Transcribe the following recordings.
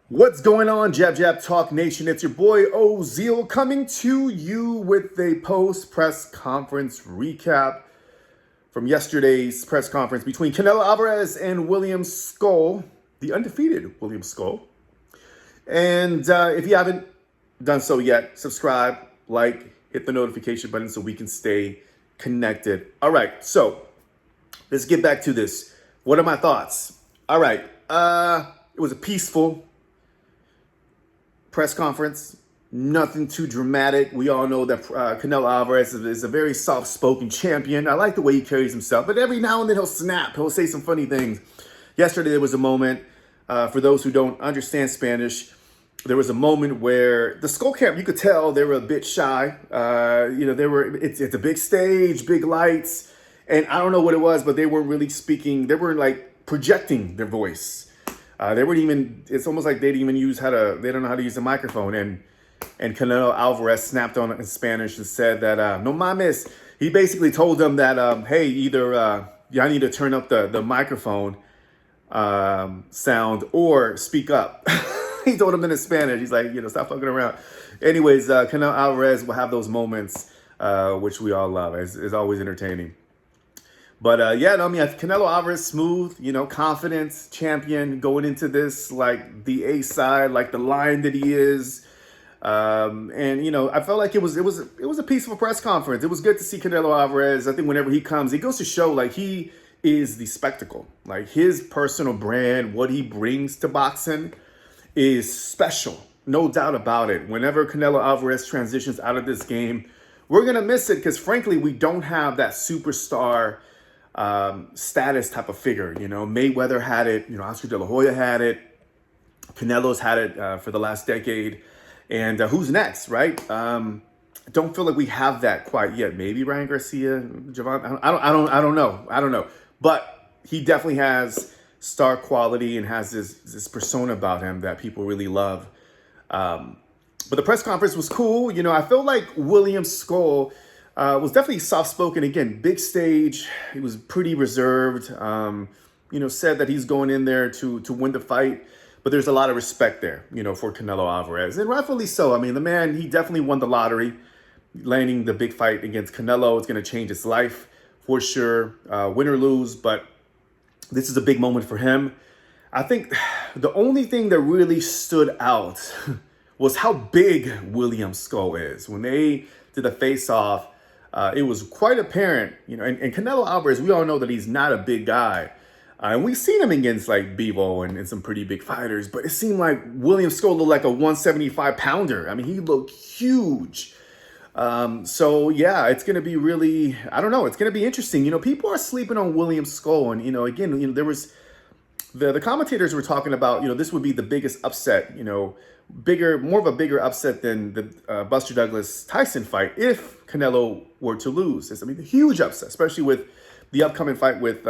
What's going on, Jab Jab Talk Nation? It's your boy Ozil coming to you with a post-press conference recap from yesterday's press conference between Canelo Alvarez and William Scull, the undefeated William Scull. And if you haven't done so yet, subscribe, like, hit the notification button so we can stay connected. All right, so let's get back to this. What are my thoughts? All right, it was a peaceful press conference, nothing too dramatic. We all know that Canelo Alvarez is a very soft-spoken champion. I like the way he carries himself, but every now and then he'll snap. He'll say some funny things. Yesterday there was a moment, for those who don't understand Spanish, there was a moment where the Skull Camp, you could tell they were a bit shy. It's a big stage, big lights, and I don't know what it was, but they weren't really speaking. They weren't like projecting their voice. They weren't even, it's almost like they don't know how to use a microphone. And Canelo Alvarez snapped on it in Spanish and said that, no mames. He basically told them that, hey, either y'all need to turn up the microphone sound or speak up. He told them in Spanish. He's like, stop fucking around. Anyways, Canelo Alvarez will have those moments, which we all love. It's always entertaining. But Canelo Alvarez, smooth, confidence, champion, going into this like the A side, like the lion that he is. I felt like it was a peaceful press conference. It was good to see Canelo Alvarez. I think whenever he comes, he goes to show like he is the spectacle. Like his personal brand, what he brings to boxing is special. No doubt about it. Whenever Canelo Alvarez transitions out of this game, we're going to miss it because frankly, we don't have that superstar status type of figure. Mayweather had it, Oscar De La Hoya had it, Canelo's had it for the last decade, and who's next, right? Don't feel like we have that quite yet. Maybe Ryan Garcia, Javon. I don't know, but he definitely has star quality and has this persona about him that people really love. But the press conference was cool. I felt like William Scull was definitely soft-spoken. Again, big stage. He was pretty reserved. Said that he's going in there to win the fight. But there's a lot of respect there, for Canelo Alvarez. And rightfully so. I mean, the man, he definitely won the lottery. Landing the big fight against Canelo is going to change his life for sure. Win or lose, but this is a big moment for him. I think the only thing that really stood out was how big William Scull is. When they did the face-off, it was quite apparent, and Canelo Alvarez, we all know that he's not a big guy. And we've seen him against like Bevo and some pretty big fighters, but it seemed like William Scull looked like a 175 pounder. I mean, he looked huge. So yeah, it's going to be really, I don't know, it's going to be interesting. People are sleeping on William Scull. And, again, there was, the commentators were talking about, this would be the biggest upset, more of a bigger upset than the Buster Douglas Tyson fight if Canelo were to lose. It's, a huge upset, especially with the upcoming fight with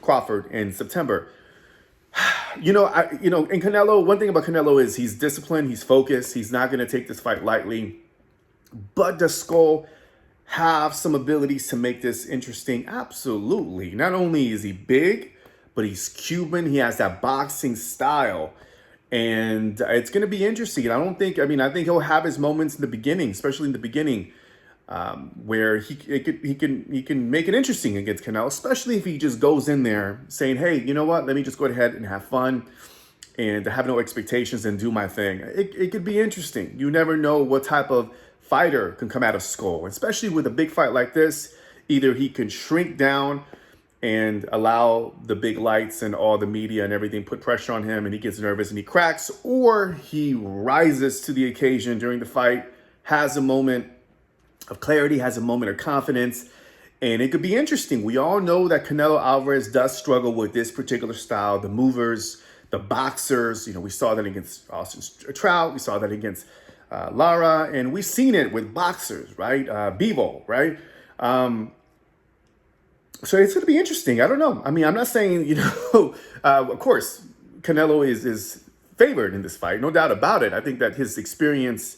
Crawford in September. And Canelo, one thing about Canelo is he's disciplined, he's focused, he's not going to take this fight lightly. But does Scull have some abilities to make this interesting? Absolutely. Not only is he big, but he's Cuban. He has that boxing style. And it's going to be interesting. I think he'll have his moments in the beginning, especially in the beginning, where he can make it interesting against Canelo, especially if he just goes in there saying, hey, you know what? Let me just go ahead and have fun and have no expectations and do my thing. It could be interesting. You never know what type of fighter can come out of Scull, especially with a big fight like this. Either he can shrink down and allow the big lights and all the media and everything put pressure on him and he gets nervous and he cracks, or he rises to the occasion during the fight, has a moment of clarity, has a moment of confidence, and it could be interesting. We all know that Canelo Alvarez does struggle with this particular style, the movers, the boxers. We saw that against Austin Trout, we saw that against Lara, and we've seen it with boxers, right? Bevo, right? So it's going to be interesting. I don't know. I'm not saying, of course, Canelo is favored in this fight. No doubt about it. I think that his experience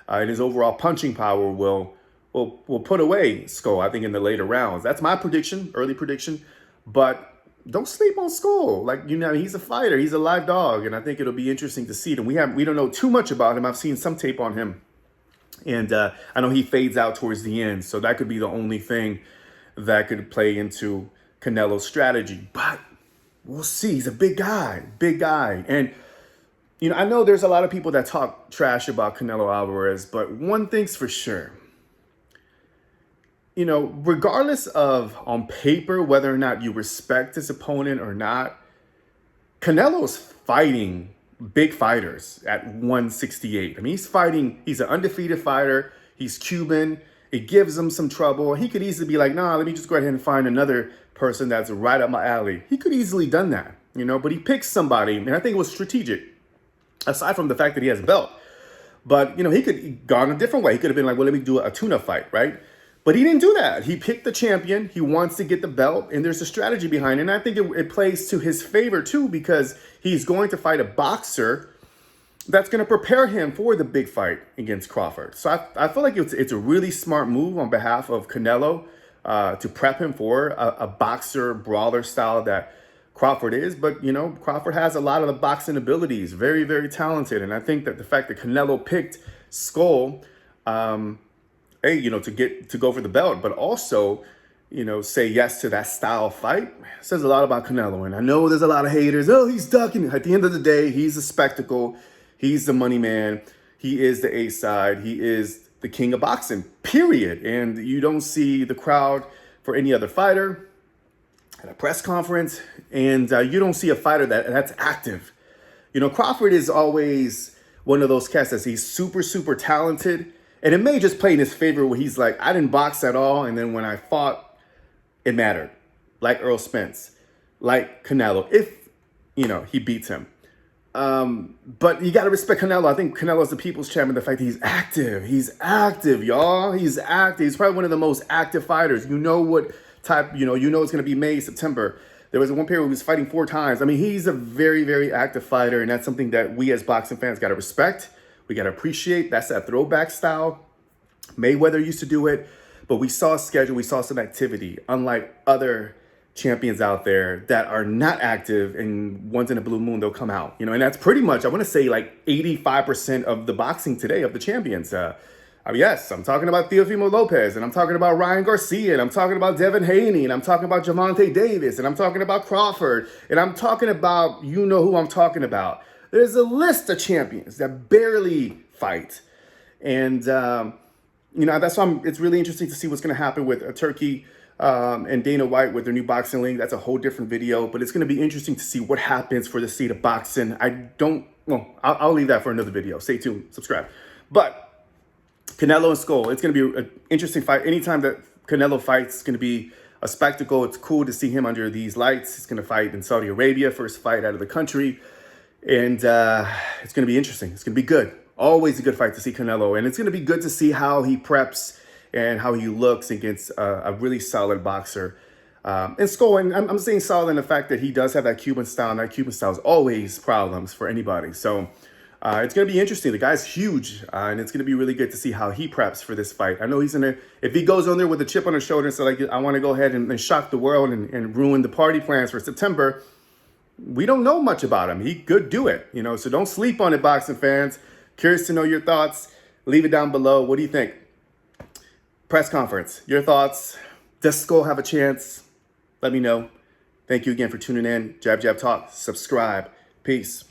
and his overall punching power will put away Scull, I think, in the later rounds. That's my prediction, early prediction. But don't sleep on Skull. Like, he's a fighter. He's a live dog. And I think it'll be interesting to see him. We don't know too much about him. I've seen some tape on him. And I know he fades out towards the end. So that could be the only thing that could play into Canelo's strategy. But we'll see. He's a big guy. Big guy. And, I know there's a lot of people that talk trash about Canelo Alvarez. But one thing's for sure. Regardless of on paper whether or not you respect his opponent or not, Canelo's fighting big fighters at 168. I mean, he's an undefeated fighter. He's Cuban. It gives him some trouble. He could easily be like, nah, let me just go ahead and find another person that's right up my alley. He could easily done that, but he picked somebody, and I think it was strategic, aside from the fact that he has a belt. But, he could gone a different way. He could have been like, well, let me do a tune-up fight, right? But he didn't do that. He picked the champion. He wants to get the belt, and there's a strategy behind it. And I think it plays to his favor, too, because he's going to fight a boxer that's going to prepare him for the big fight against Crawford. So I feel like it's a really smart move on behalf of Canelo to prep him for a boxer brawler style that Crawford is. But, Crawford has a lot of the boxing abilities, very, very talented. And I think that the fact that Canelo picked Skull, to go for the belt, but also, say yes to that style fight, says a lot about Canelo. And I know there's a lot of haters. Oh, he's ducking. At the end of the day, he's a spectacle. He's the money man. He is the A side. He is the king of boxing, period. And you don't see the crowd for any other fighter at a press conference. And you don't see a fighter that's active. Crawford is always one of those cats that he's super, super talented. And it may just play in his favor where he's like, I didn't box at all. And then when I fought, it mattered. Like Earl Spence, like Canelo, if, he beats him. But you got to respect Canelo. I think Canelo's the people's champion. The fact that he's active. He's active, y'all. He's active. He's probably one of the most active fighters. What type, it's going to be May, September. There was one period where he was fighting 4 times. I mean, he's a very, very active fighter. And that's something that we as boxing fans got to respect. We got to appreciate. That's that throwback style. Mayweather used to do it, but we saw a schedule. We saw some activity, unlike other champions out there that are not active, and once in a blue moon, they'll come out. And that's pretty much, I want to say, like 85% of the boxing today of the champions. Yes, I'm talking about Teofimo Lopez, and I'm talking about Ryan Garcia, and I'm talking about Devin Haney, and I'm talking about Javante Davis, and I'm talking about Crawford, and I'm talking about, who I'm talking about. There's a list of champions that barely fight. And, that's why it's really interesting to see what's going to happen with Turkey and Dana White with their new boxing league. That's a whole different video. But it's going to be interesting to see what happens for the state of boxing. I'll leave that for another video. Stay tuned. Subscribe. But Canelo and Skull, it's going to be an interesting fight. Anytime that Canelo fights, it's going to be a spectacle. It's cool to see him under these lights. He's going to fight in Saudi Arabia, first fight out of the country. And it's going to be interesting. It's going to be good. Always a good fight to see Canelo. And it's going to be good to see how he preps and how he looks against a really solid boxer. And Skull, and I'm saying solid in the fact that he does have that Cuban style. And that Cuban style is always problems for anybody. So it's going to be interesting. The guy's huge. And it's going to be really good to see how he preps for this fight. I know he's going to, if he goes on there with a chip on his shoulder and so I want to go ahead and shock the world and ruin the party plans for September, we don't know much about him. He could do it, so don't sleep on it, boxing fans. Curious to know your thoughts. Leave it down below. What do you think? Press conference, your thoughts. Does Skull have a chance? Let me know. Thank you again for tuning in. Jab, Jab Talk. Subscribe. Peace.